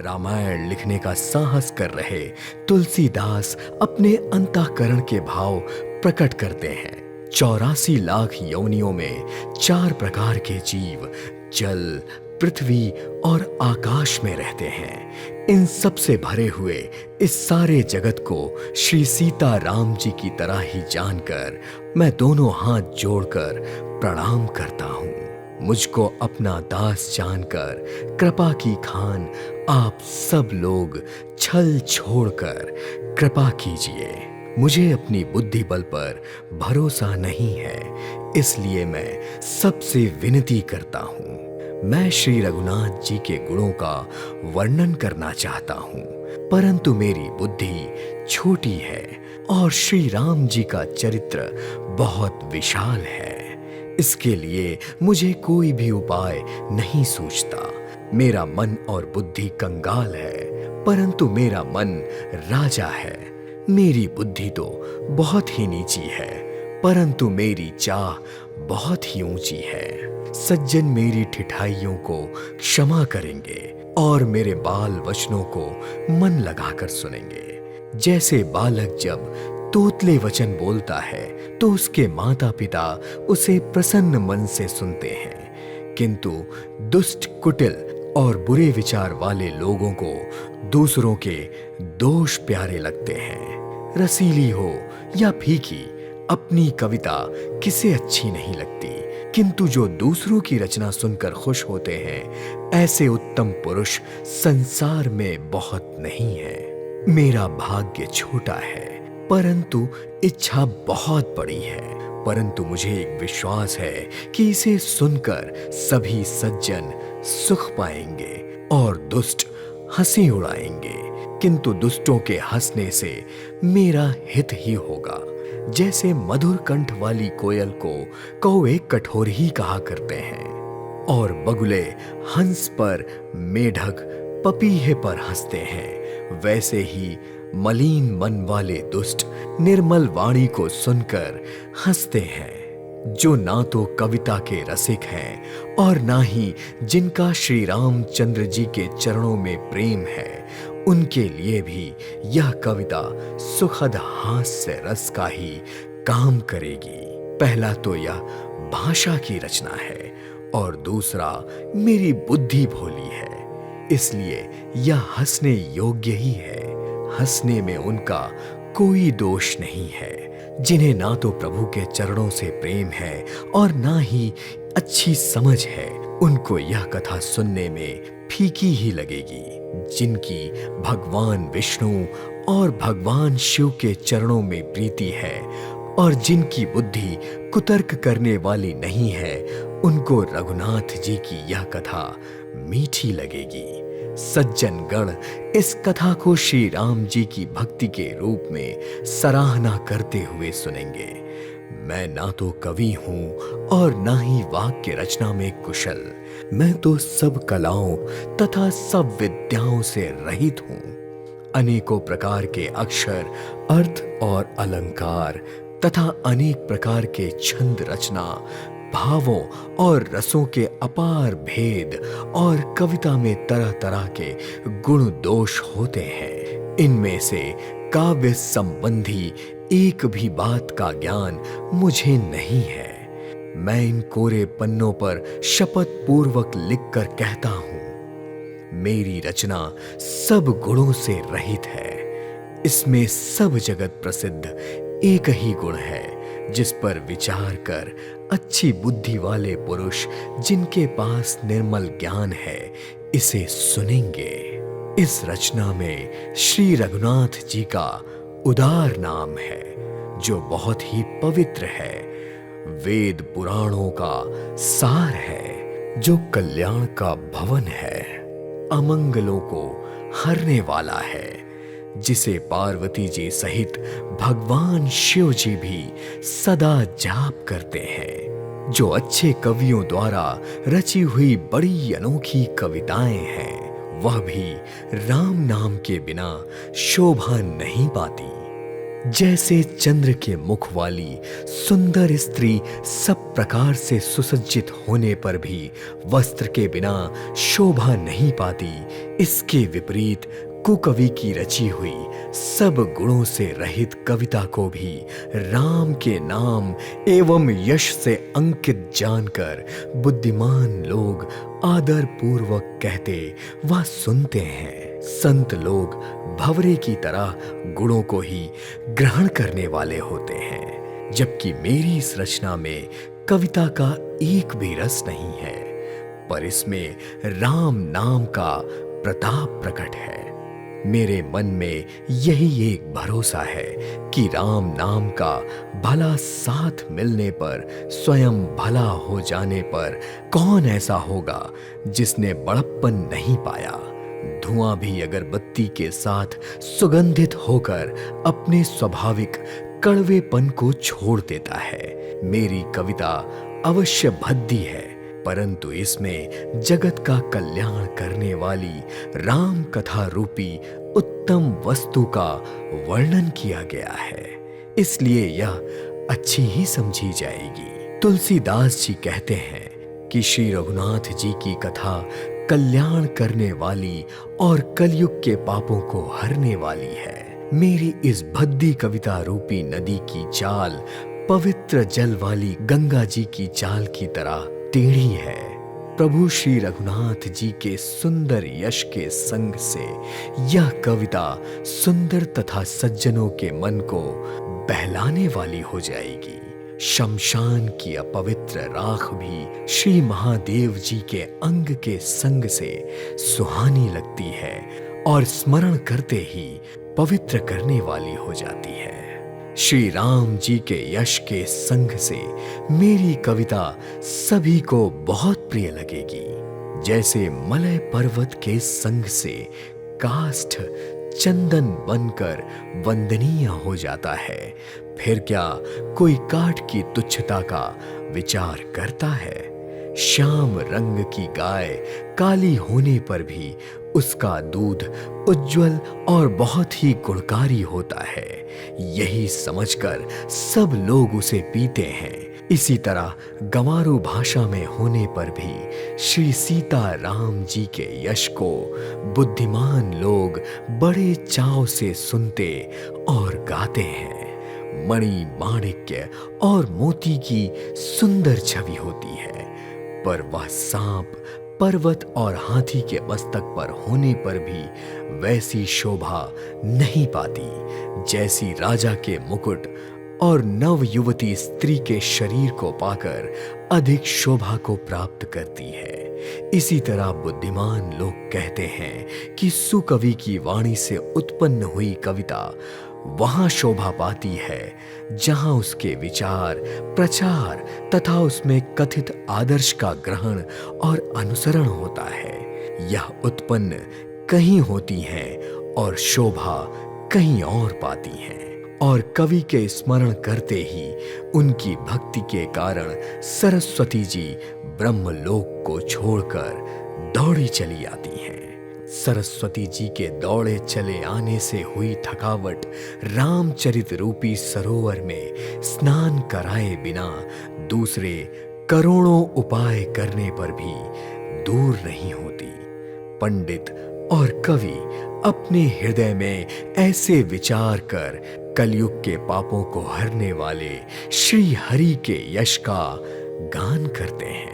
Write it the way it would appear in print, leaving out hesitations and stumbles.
रामायण लिखने का साहस कर रहे तुलसीदास अपने अंतःकरण के भाव प्रकट करते हैं। 84 लाख योनियों में 4 प्रकार के जीव जल, पृथ्वी और आकाश में रहते हैं। इन सब से भरे हुए इस सारे जगत को श्री सीता राम जी की तरह ही जानकर मैं दोनों हाथ जोड़कर प्रणाम करता हूँ। मुझको अपना दास जानकर कृपा की खान आप सब लोग छल छोड़कर कृपा कीजिए। मुझे अपनी बुद्धि बल पर भरोसा नहीं है, इसलिए मैं सबसे विनती करता हूँ। मैं श्री रघुनाथ जी के गुणों का वर्णन करना चाहता हूँ, परंतु मेरी बुद्धि छोटी है और श्री राम जी का चरित्र बहुत विशाल है। इसके लिए मुझे कोई भी उपाय नहीं सूझता। मेरा मन और बुद्धि कंगाल है, परंतु मेरा मन राजा है। मेरी बुद्धि तो बहुत ही नीची है, परंतु मेरी चाह बहुत ही ऊंची है। सज्जन मेरी ठिठाइयों को क्षमा करेंगे और मेरे बाल वचनों को मन लगाकर सुनेंगे। जैसे बालक जब तोतले वचन बोलता है तो उसके माता पिता उसे प्रसन्न मन से सुनते हैं, किंतु दुष्ट, कुटिल और बुरे विचार वाले लोगों को दूसरों के दोष प्यारे लगते हैं। रसीली हो या फीकी, अपनी कविता किसे अच्छी नहीं लगती, किंतु जो दूसरों की रचना सुनकर खुश होते हैं, ऐसे उत्तम पुरुष संसार में बहुत नहीं है। मेरा भाग्य छोटा है, परंतु इच्छा बहुत बड़ी है। परंतु मुझे एक विश्वास है कि इसे सुनकर सभी सज्जन सुख पाएंगे और दुष्ट हंसी उड़ाएंगे, किंतु दुष्टों के हंसने से मेरा हित ही होगा। जैसे मधुर कंठ वाली कोयल को कौवे कठोर ही कहा करते हैं और बगुले हंस पर, मेढक पपीहे पर हंसते हैं, वैसे ही मलिन मन वाले दुष्ट निर्मल वाणी को सुनकर हंसते हैं। जो ना तो कविता के रसिक हैं और ना ही जिनका श्री रामचंद्र जी के चरणों में प्रेम है, उनके लिए भी यह कविता सुखद हास्य रस का ही काम करेगी। पहला तो यह भाषा की रचना है और दूसरा मेरी बुद्धि भोली है, इसलिए यह हंसने योग्य ही है। हंसने में उनका कोई दोष नहीं है जिन्हें ना तो प्रभु के चरणों से प्रेम है और ना ही अच्छी समझ है। उनको यह कथा सुनने में फीकी ही लगेगी। जिनकी भगवान विष्णु और भगवान शिव के चरणों में प्रीति है और जिनकी बुद्धि कुतर्क करने वाली नहीं है, उनको रघुनाथ जी की यह कथा मीठी लगेगी। सज्जन गण इस कथा को श्री राम जी की भक्ति के रूप में सराहना करते हुए सुनेंगे। मैं ना तो कवि हूं और ना ही वाक्य रचना में कुशल। मैं तो सब कलाओं तथा सब विद्याओं से रहित हूं। अनेकों प्रकार के अक्षर, अर्थ और अलंकार तथा अनेक प्रकार के छंद रचना, भावों और रसों के अपार भेद और कविता में तरह तरह के गुण दोष होते हैं। इनमें से काव्य संबंधी एक भी बात का ज्ञान मुझे नहीं है। मैं इन कोरे पन्नों पर शपथ पूर्वक लिखकर कहता हूं, मेरी रचना सब गुणों से रहित है। इसमें सब जगत प्रसिद्ध एक ही गुण है, जिस पर विचार कर अच्छी बुद्धि वाले पुरुष जिनके पास निर्मल ज्ञान है, इसे सुनेंगे। इस रचना में श्री रघुनाथ जी का उदार नाम है, जो बहुत ही पवित्र है। वेद पुराणों का सार है, जो कल्याण का भवन है। अमंगलों को हरने वाला है, जिसे पार्वती जी सहित भगवान शिव जी भी सदा जाप करते हैं। जो अच्छे कवियों द्वारा रची हुई बड़ी अनोखी कविताएं हैं, वह भी राम नाम के बिना शोभा नहीं पाती। जैसे चंद्र के मुख वाली सुंदर स्त्री सब प्रकार से सुसज्जित होने पर भी वस्त्र के बिना शोभा नहीं पाती, इसके विपरीत कुकवि की रची हुई सब गुणों से रहित कविता को भी राम के नाम एवं यश से अंकित जानकर बुद्धिमान लोग आदर पूर्वक कहते व सुनते हैं। संत लोग भंवरे की तरह गुणों को ही ग्रहण करने वाले होते हैं, जबकि मेरी इस रचना में कविता का एक भी रस नहीं है, पर इसमें राम नाम का प्रताप प्रकट है। मेरे मन में यही एक भरोसा है कि राम नाम का भला साथ मिलने पर, स्वयं भला हो जाने पर कौन ऐसा होगा जिसने बड़प्पन नहीं पाया। धुआं भी अगरबत्ती के साथ सुगंधित होकर अपने स्वाभाविक कड़वेपन को छोड़ देता है। मेरी कविता अवश्य भद्दी है, परंतु इसमें जगत का कल्याण करने वाली राम कथा रूपी उत्तम वस्तु का वर्णन किया गया है, इसलिए यह अच्छी ही समझी जाएगी। तुलसीदास जी कहते हैं कि श्री रघुनाथ जी की कथा कल्याण करने वाली और कलयुग के पापों को हरने वाली है। मेरी इस भद्दी कविता रूपी नदी की चाल पवित्र जल वाली गंगा जी की चाल की तरह टेढ़ी है। प्रभु श्री रघुनाथ जी के सुंदर यश के संग से यह कविता सुंदर तथा सज्जनों के मन को बहलाने वाली हो जाएगी। शमशान की अपवित्र राख भी श्री महादेव जी के अंग के संग से सुहानी लगती है और स्मरण करते ही पवित्र करने वाली हो जाती है। श्री राम जी के यश के संग से मेरी कविता सभी को बहुत प्रिय लगेगी, जैसे मलय पर्वत के संग से काष्ठ चंदन बनकर वंदनीय हो जाता है। फिर क्या कोई काठ की तुच्छता का विचार करता है? श्याम रंग की गाय काली होने पर भी उसका दूध उज्जवल और बहुत ही गुणकारी होता है, यही समझकर सब लोग उसे पीते हैं। इसी तरह गंवारू भाषा में होने पर भी श्री सीता राम जी के यश को बुद्धिमान लोग बड़े चाव से सुनते और गाते हैं। मणि माणिक्य और मोती की सुंदर छवि होती है, पर वह सांप पर्वत और हाथी के मस्तक पर होने पर भी वैसी शोभा नहीं पाती जैसी राजा के मुकुट और नव युवती स्त्री के शरीर को पाकर अधिक शोभा को प्राप्त करती है। इसी तरह बुद्धिमान लोग कहते हैं कि सुकवि की वाणी से उत्पन्न हुई कविता वहां शोभा पाती है जहां उसके विचार, प्रचार तथा उसमें कथित आदर्श का ग्रहण और अनुसरण होता है। यह उत्पन्न कहीं होती है और शोभा कहीं और पाती है, और कवि के स्मरण करते ही उनकी भक्ति के कारण सरस्वती जी ब्रह्मलोक को छोड़कर दौड़ी चली आती हैं। सरस्वती जी के दौड़े चले आने से हुई थकावट रामचरित रूपी सरोवर में स्नान कराए बिना दूसरे करोड़ों उपाय करने पर भी दूर नहीं होती। पंडित और कवि अपने हृदय में ऐसे विचार कर कलयुग के पापों को हरने वाले श्री हरि के यश का गान करते हैं।